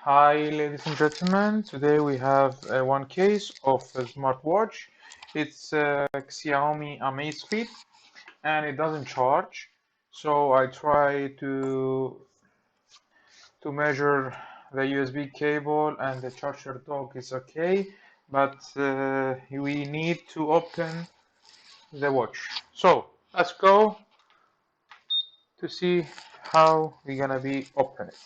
Hi, ladies and gentlemen. Today we have one case of a smartwatch. It's a Xiaomi Amazfit, and it doesn't charge. So I try to measure the USB cable, and the charger dock is okay, but we need to open the watch. So let's go to see how we're gonna be open it.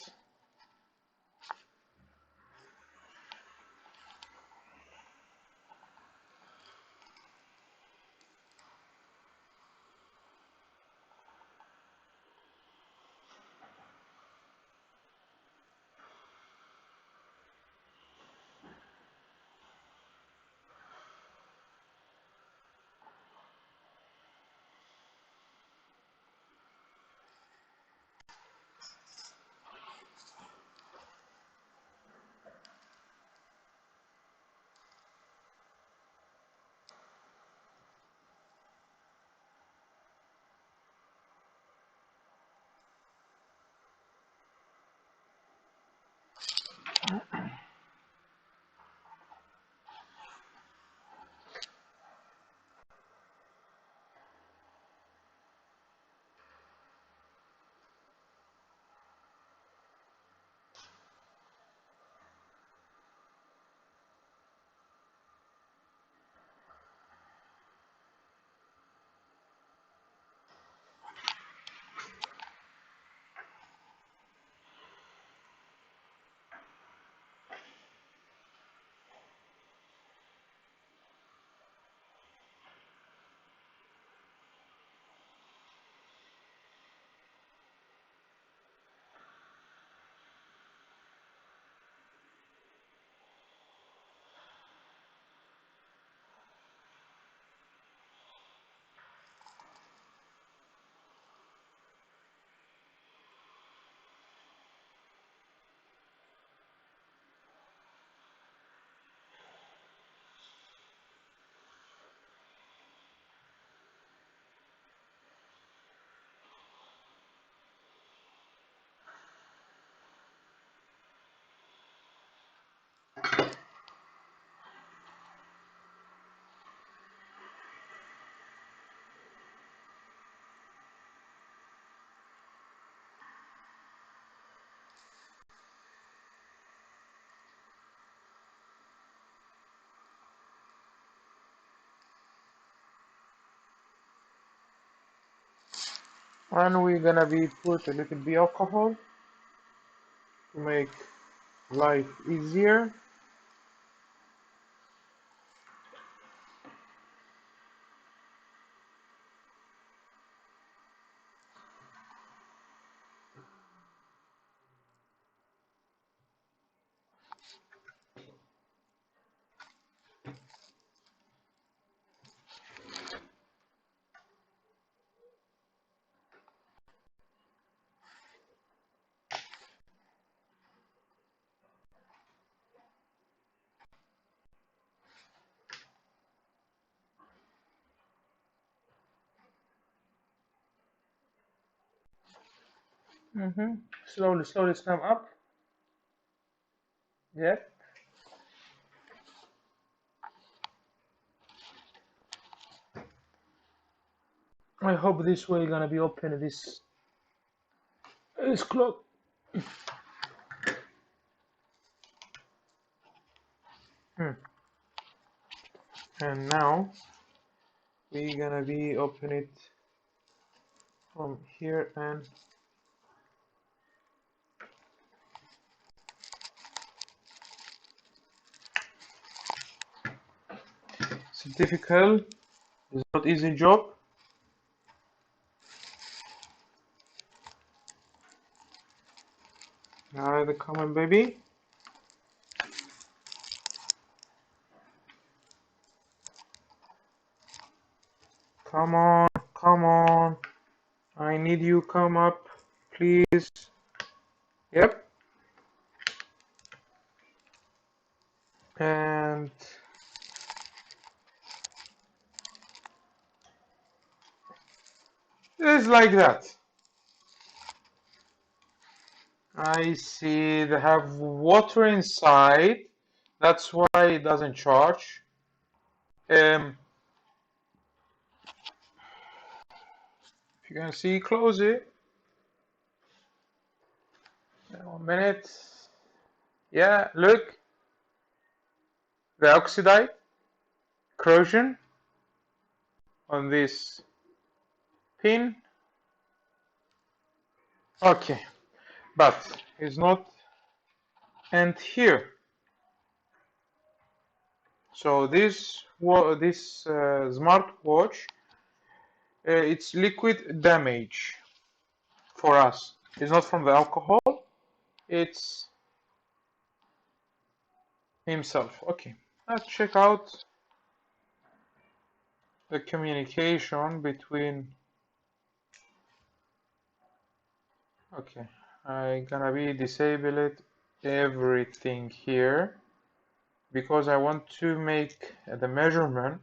And we're gonna be put a little bit alcohol to make life easier. Slowly, slowly slam up. Yep. I hope this way gonna be open this clock. And now we're gonna be open it from here, and it's difficult. It's not easy job. Alright, come on, baby. Come on, come on. I need you. Come up, please. Yep. And it's like that. I see they have water inside. That's why it doesn't charge. If you can see, close it. 1 minute. Yeah, look. The oxide corrosion on this pin. Okay, but it's not end here. So this smartwatch, it's liquid damage for us. It's not from the alcohol. It's himself. Okay, let's check out the communication between. Okay, I'm gonna be disable everything here because I want to make the measurement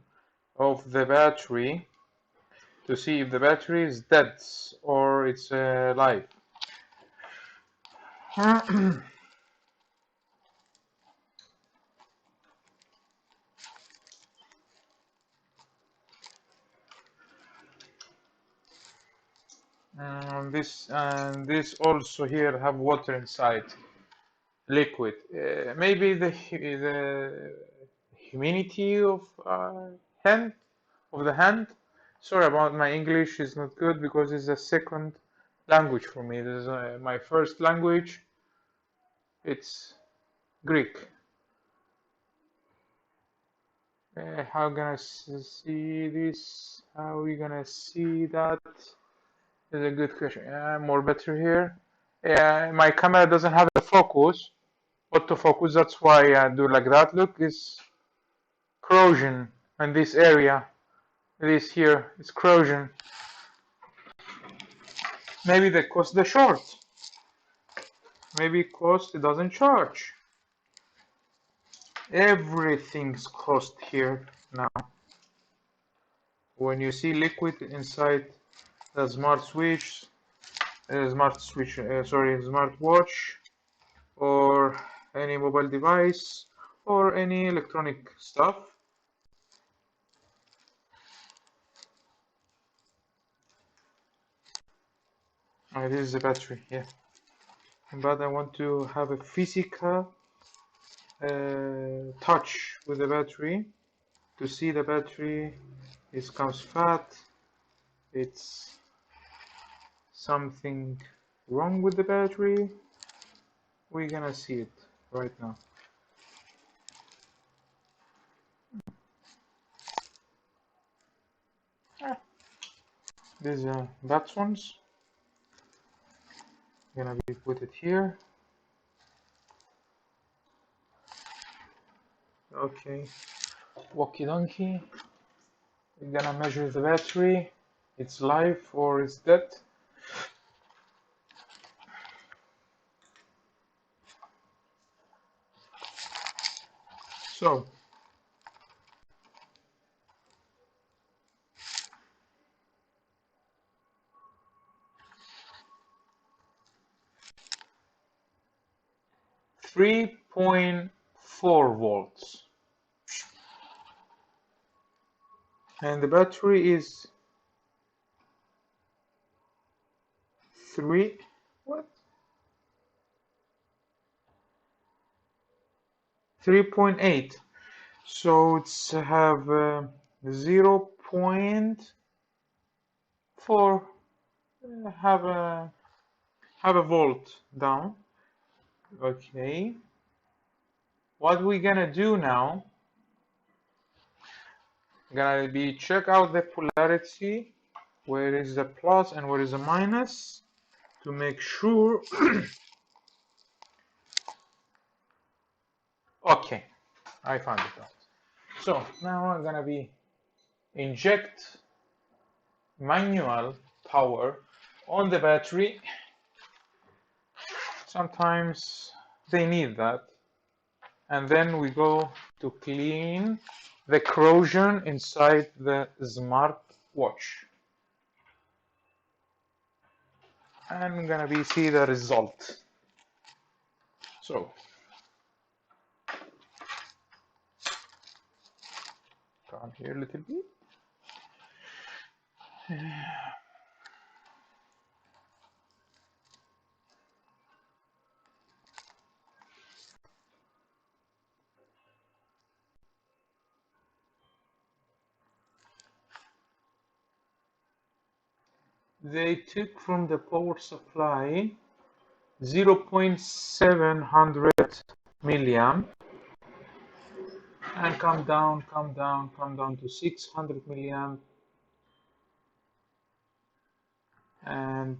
of the battery to see if the battery is dead or it's alive. This also here have water inside, liquid. Maybe the humidity of hand of the hand. Sorry about my English is not good because it's a second language for me. This is my first language. It's Greek. How gonna see this? How are we gonna see that? Is a good question. More better here. My camera doesn't have a focus, autofocus. That's why I do like that. Look, it's corrosion in this area. This here is corrosion. Maybe they cost the short. Maybe cost it doesn't charge. Everything's cost here now. When you see liquid inside the smartwatch, smartwatch, or any mobile device, or any electronic stuff. This is the battery, yeah. But I want to have a physical touch with the battery to see the battery. It comes fat. It's something wrong with the battery. We're gonna see it right now. These are that ones. Gonna be put it here. Okay, walkie donkey. We're gonna measure the battery. It's live or it's dead. So 3.4 volts, and the battery is 3.8. So it's have 0.4 have a volt down. Okay, what we're gonna do now, gonna be check out the polarity, where is the plus and where is the minus, to make sure. Okay, I found it out. So now I'm gonna be inject manual power on the battery. Sometimes they need that. And then we go to clean the corrosion inside the smartwatch. And I'm gonna be see the result. So come here a little bit. They took from the power supply 0.700 milliamp and come down to 600 milliamp, and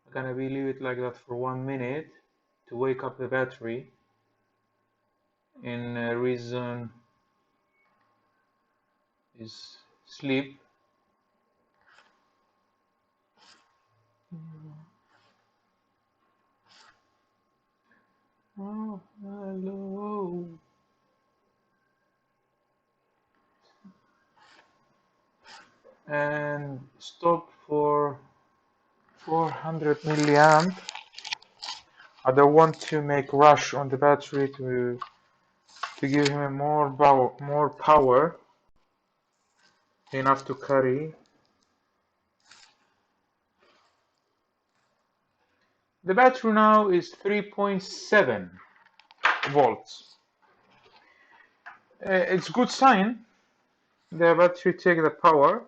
I'm gonna leave it like that for 1 minute to wake up the battery in reason is sleep. Oh, hello. And stop for 400 milliamp. I don't want to make rush on the battery to give him more power, enough to carry. The battery now is 3.7 volts. It's good sign. The battery take the power.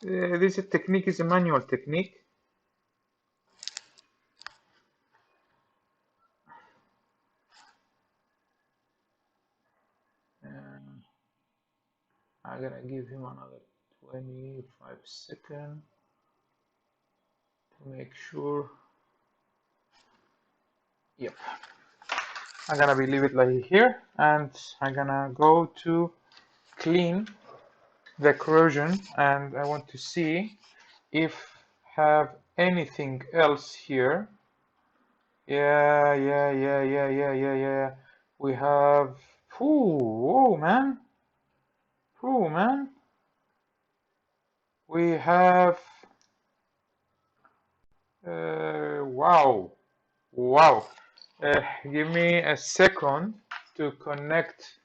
This technique is a manual technique. I'm gonna give him another 25 seconds to make sure. Yep. I'm gonna leave it like here, and I'm gonna go to clean the corrosion, and I want to see if have anything else here. Yeah. We have. Whoa, man. We have. Wow. Give me a second to connect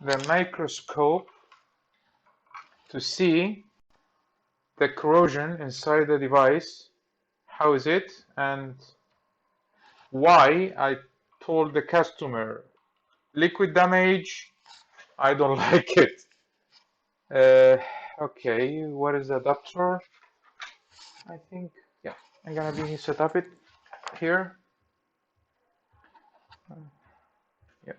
the microscope to see the corrosion inside the device. How is it, and why I told the customer liquid damage, I don't like it. Okay, what is the adapter? I think, yeah, I'm gonna be set up it here. Yep.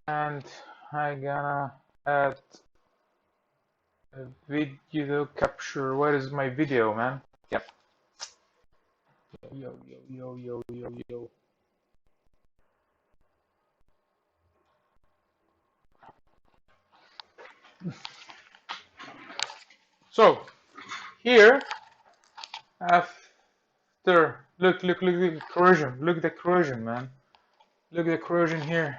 And I'm gonna add a video capture. Where is my video, man? Yep. Yo. So here, after look the corrosion. Look at the corrosion, man. Look at the corrosion here.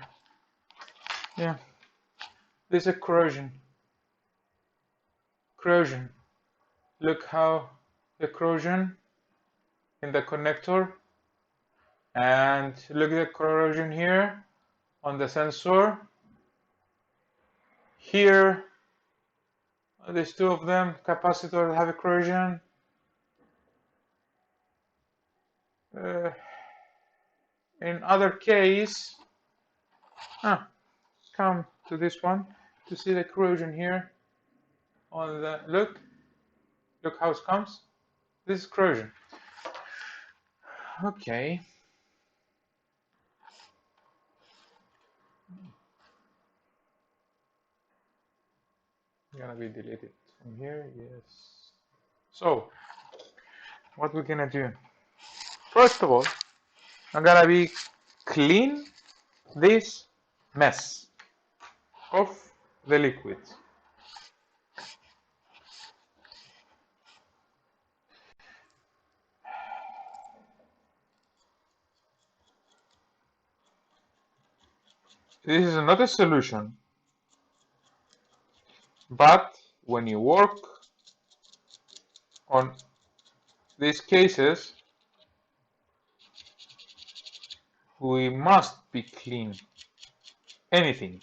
Yeah, this is corrosion. Look how the corrosion in the connector, and look at the corrosion here on the sensor. Here, there's two of them. Capacitor have a corrosion. In other case, come to this one to see the corrosion here on the look how it comes. This is corrosion. Okay. Gonna be deleted from here. Yes. So what we're gonna do, first of all, I'm gonna be clean this mess of the liquid. This is not a solution, but when you work on these cases, we must be clean. Anything.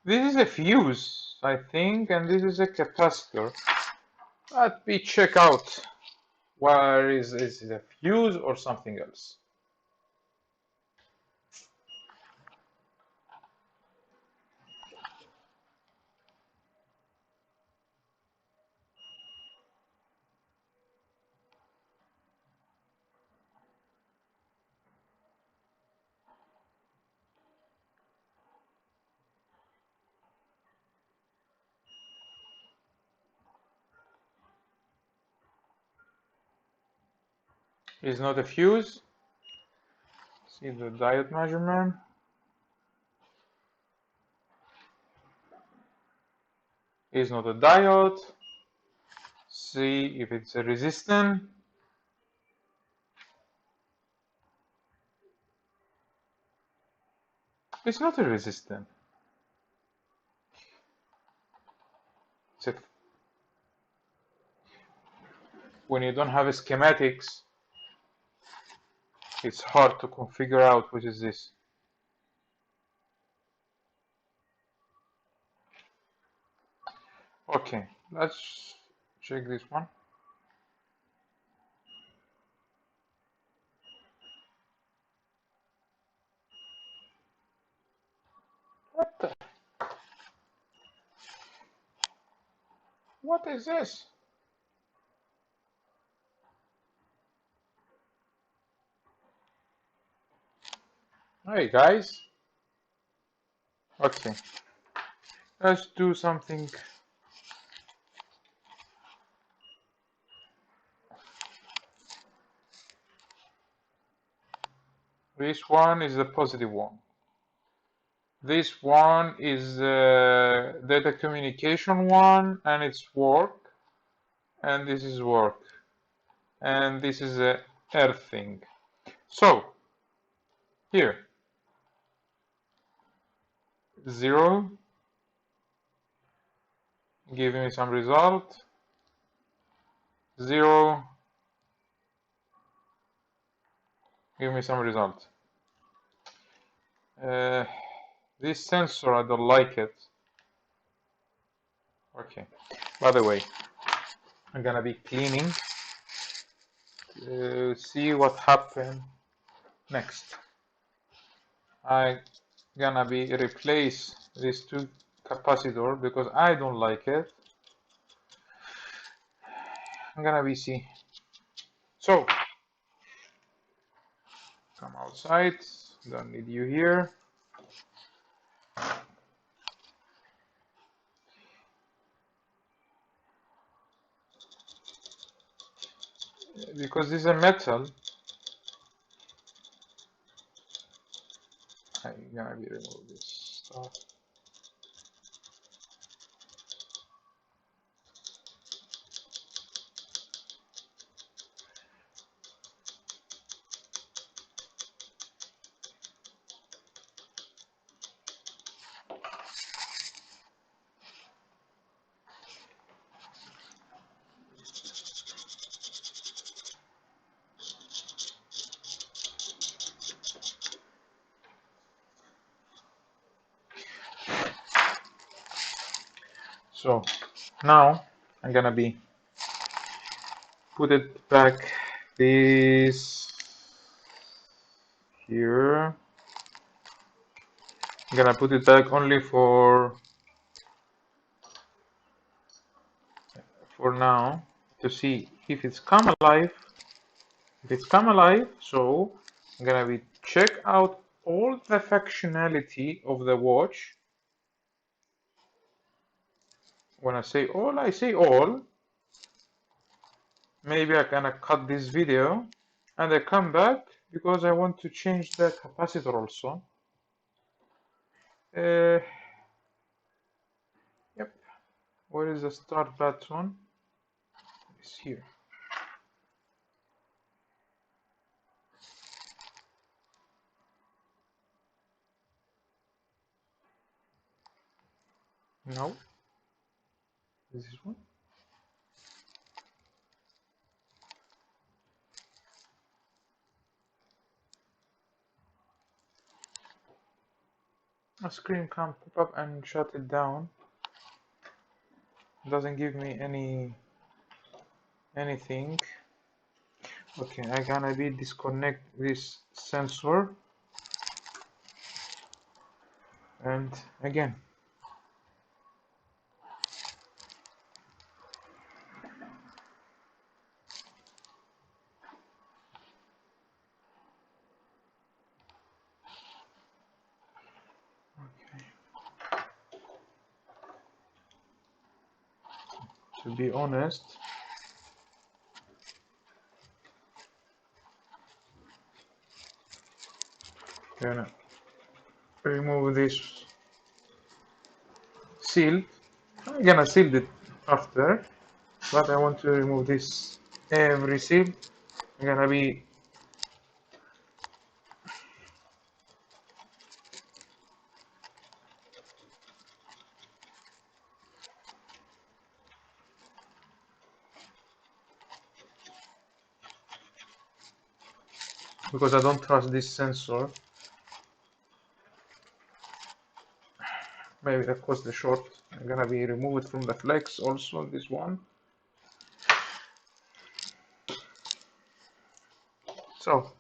This is a fuse, I think, and this is a capacitor. Let me check out where is it a fuse or something else. It's not a fuse. See the diode measurement. It's not a diode. See if it's a resistant. It's not a resistant. It's a, when you don't have schematics, it's hard to figure out which is this. Okay, let's check this one. What is this? Hey guys. Okay, let's do something. This one is the positive one. This one is the data communication one, and it's work. And this is work. And this is a earthing. So, here, 0, give me some result. 0, give me some result. This sensor, I don't like it. Okay, by the way, I'm gonna be cleaning to see what happened next. I'm gonna be replace these two capacitor because I don't like it. I'm gonna be see. So, come outside, don't need you here. Because this is a metal, I'm gonna be remove this stuff. So now I'm gonna be put it back this here. I'm gonna put it back only for now to see if it's come alive. If it's come alive, so I'm gonna be check out all the functionality of the watch. When I say all. Maybe I gonna cut this video and I come back because I want to change the capacitor also. Yep. Where is the start button? It's here. No, this is one. A screen can pop up and shut it down. Doesn't give me anything. Okay, I'm gonna be disconnect this sensor, and again. Okay. To be honest, I'm gonna remove this seal. I'm gonna seal it after, but I want to remove this every seal. I'm gonna be because I don't trust this sensor. Maybe that caused the short. I'm gonna be removed from the flex also, this one. So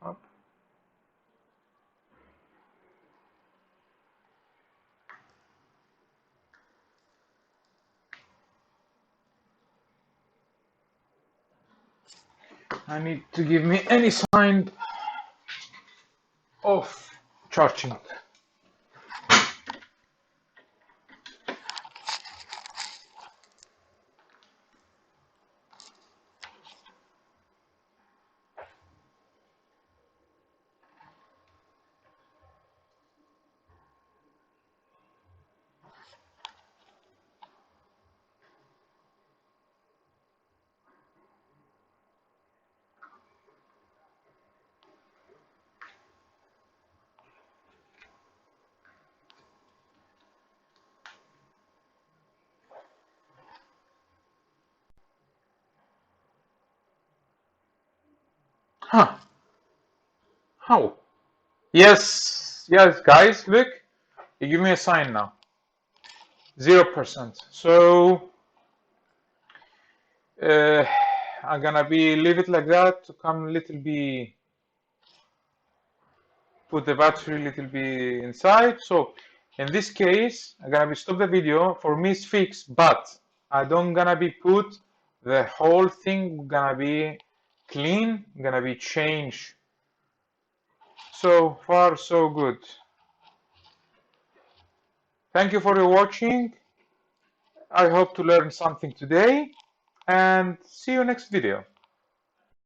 up. I need to give me any sign of charging. Huh? How? Yes, yes, guys, look. You give me a sign now. 0%. So I'm gonna be leave it like that to come a little bit, put the battery a little bit inside. So in this case, I'm gonna be stop the video. For me, it's fixed, but I don't gonna be put the whole thing. Gonna be clean. Gonna be changed. So far, so good. Thank you for your watching. I hope to learn something today, and see you next video.